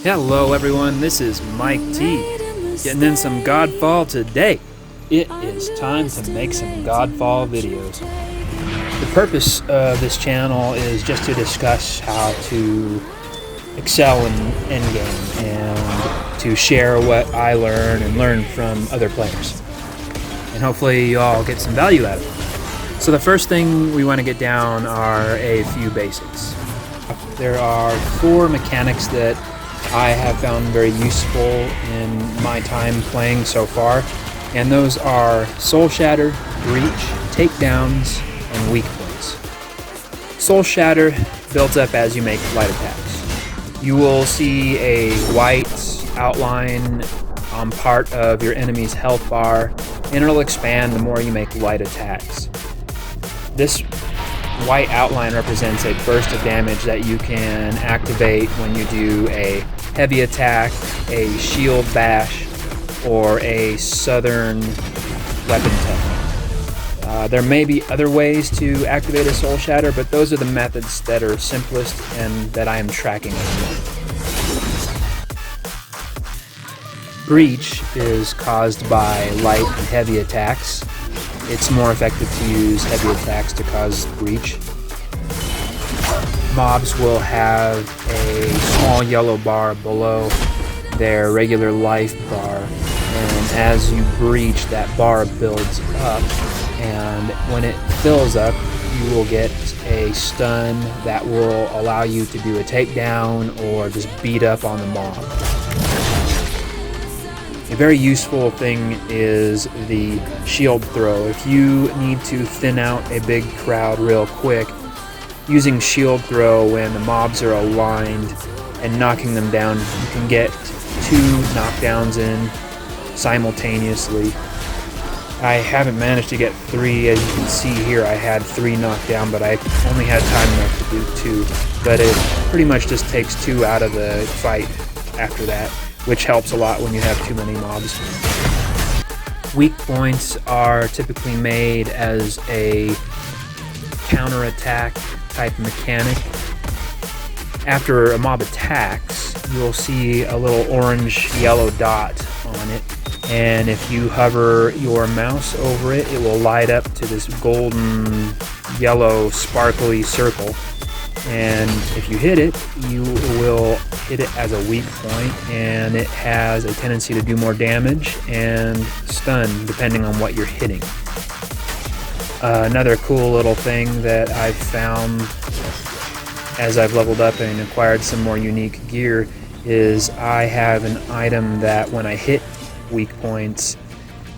Hello everyone, this is Mike T, getting in some GodFall today. It is time to make some GodFall videos. The purpose of this channel is just to discuss how to excel in endgame and to share what I learn and learn from other players. And hopefully you all get some value out of it. So the first thing we want to get down are a few basics. There are 4 mechanics that I have found very useful in my time playing so far, and those are Soul Shatter, Breach, Takedowns, and Weak Points. Soul Shatter builds up as you make light attacks. You will see a white outline on part of your enemy's health bar, and it'll expand the more you make light attacks. This white outline represents a burst of damage that you can activate when you do a heavy attack, a shield bash, or a southern weapon technique. There may be other ways to activate a Soul Shatter, but those are the methods that are simplest and that I am tracking at the moment. Breach is caused by light and heavy attacks. It's more effective to use heavy attacks to cause breach. Mobs will have a small yellow bar below their regular life bar, and as you breach, that bar builds up, and when it fills up, you will get a stun that will allow you to do a takedown or just beat up on the mob. A very useful thing is the shield throw. If you need to thin out a big crowd real quick, using shield throw when the mobs are aligned and knocking them down, you can get 2 knockdowns in simultaneously. I haven't managed to get 3. As you can see here, I had 3 knocked down, but I only had time enough to do 2. But it pretty much just takes 2 out of the fight after that, which helps a lot when you have too many mobs. Weak points are typically made as a counterattack type mechanic. After a mob attacks, you'll see a little orange-yellow dot on it, and if you hover your mouse over it, it will light up to this golden yellow sparkly circle. And if you hit it, you will hit it as a weak point, and it has a tendency to do more damage and stun depending on what you're hitting. Another cool little thing that I've found as I've leveled up and acquired some more unique gear is I have an item that when I hit weak points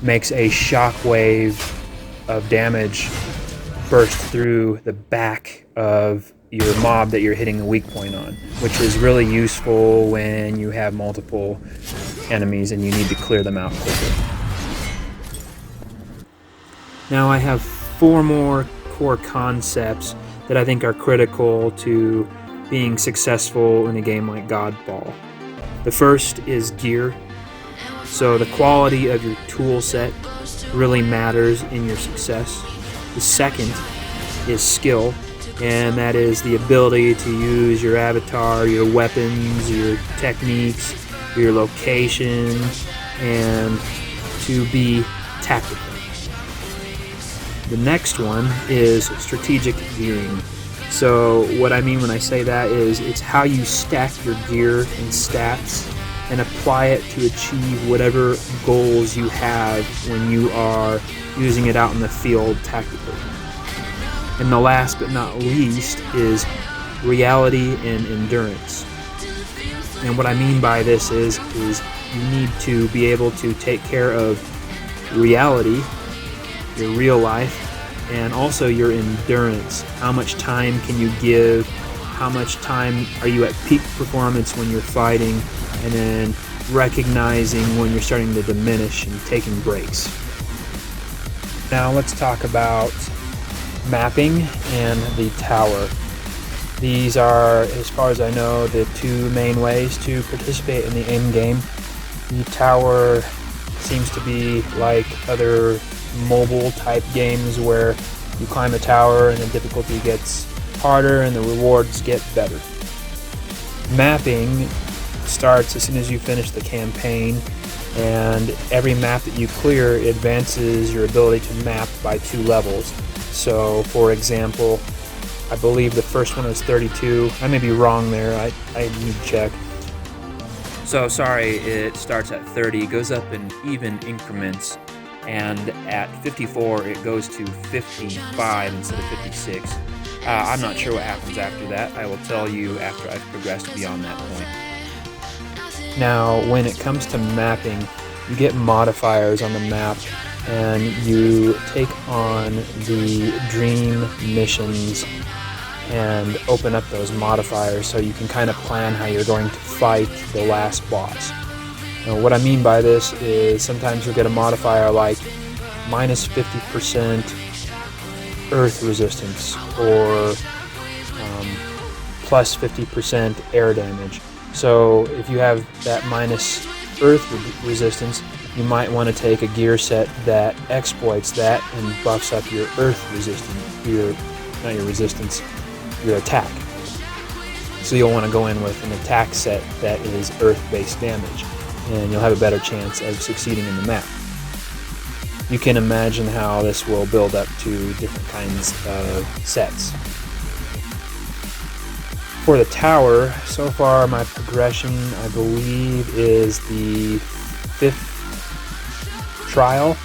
makes a shockwave of damage burst through the back of your mob that you're hitting a weak point on, which is really useful when you have multiple enemies and you need to clear them out quickly. Now I have 4 more core concepts that I think are critical to being successful in a game like GodFall. The first is gear. So the quality of your tool set really matters in your success. The second is skill, and that is the ability to use your avatar, your weapons, your techniques, your location, and to be tactical. The next one is strategic gearing. So what I mean when I say that is it's how you stack your gear and stats and apply it to achieve whatever goals you have when you are using it out in the field tactically. And the last but not least is reality and endurance. And what I mean by this is you need to be able to take care of reality, your real life, and also your endurance. How much time can you give? How much time are you at peak performance when you're fighting? And then recognizing when you're starting to diminish and taking breaks. Now let's talk about mapping and the tower. These are, as far as I know, the 2 main ways to participate in the end game. The tower seems to be like other mobile type games where you climb a tower and the difficulty gets harder and the rewards get better. Mapping starts as soon as you finish the campaign, and every map that you clear advances your ability to map by 2 levels. So, for example, I believe the first one was 32. I may be wrong there. I need to check. So sorry, it starts at 30, goes up in even increments, and at 54 it goes to 55 instead of 56. I'm not sure what happens after that. I will tell you after I've progressed beyond that point. Now, when it comes to mapping, you get modifiers on the map, and you take on the dream missions and open up those modifiers so you can kind of plan how you're going to fight the last boss. Now, what I mean by this is sometimes you'll get a modifier like minus 50% earth resistance or plus 50% air damage. So if you have that minus earth resistance, you might want to take a gear set that exploits that and buffs up your earth resistance, your attack. So you'll want to go in with an attack set that is earth-based damage, and you'll have a better chance of succeeding in the map. You can imagine how this will build up to different kinds of sets. For the tower, so far my progression, I believe, is the 5th trial.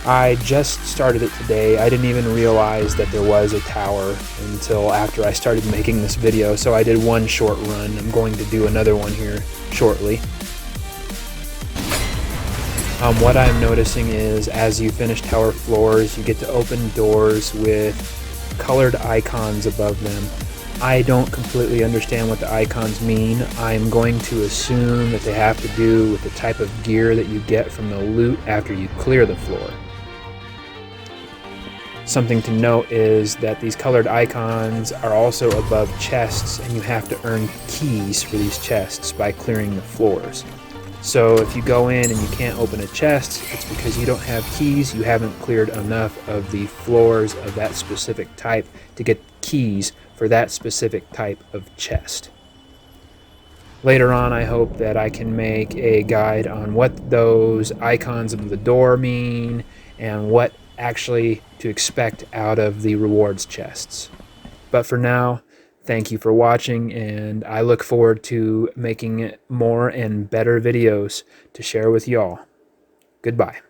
I just started it today. I didn't even realize that there was a tower until after I started making this video, so I did one short run. I'm going to do another one here shortly. What I'm noticing is as you finish tower floors, you get to open doors with colored icons above them. I don't completely understand what the icons mean. I'm going to assume that they have to do with the type of gear that you get from the loot after you clear the floor. Something to note is that these colored icons are also above chests, and you have to earn keys for these chests by clearing the floors. So if you go in and you can't open a chest, it's because you don't have keys. You haven't cleared enough of the floors of that specific type to get keys for that specific type of chest. Later on, I hope that I can make a guide on what those icons of the door mean and what actually to expect out of the rewards chests. But for now, thank you for watching, and I look forward to making more and better videos to share with y'all. Goodbye.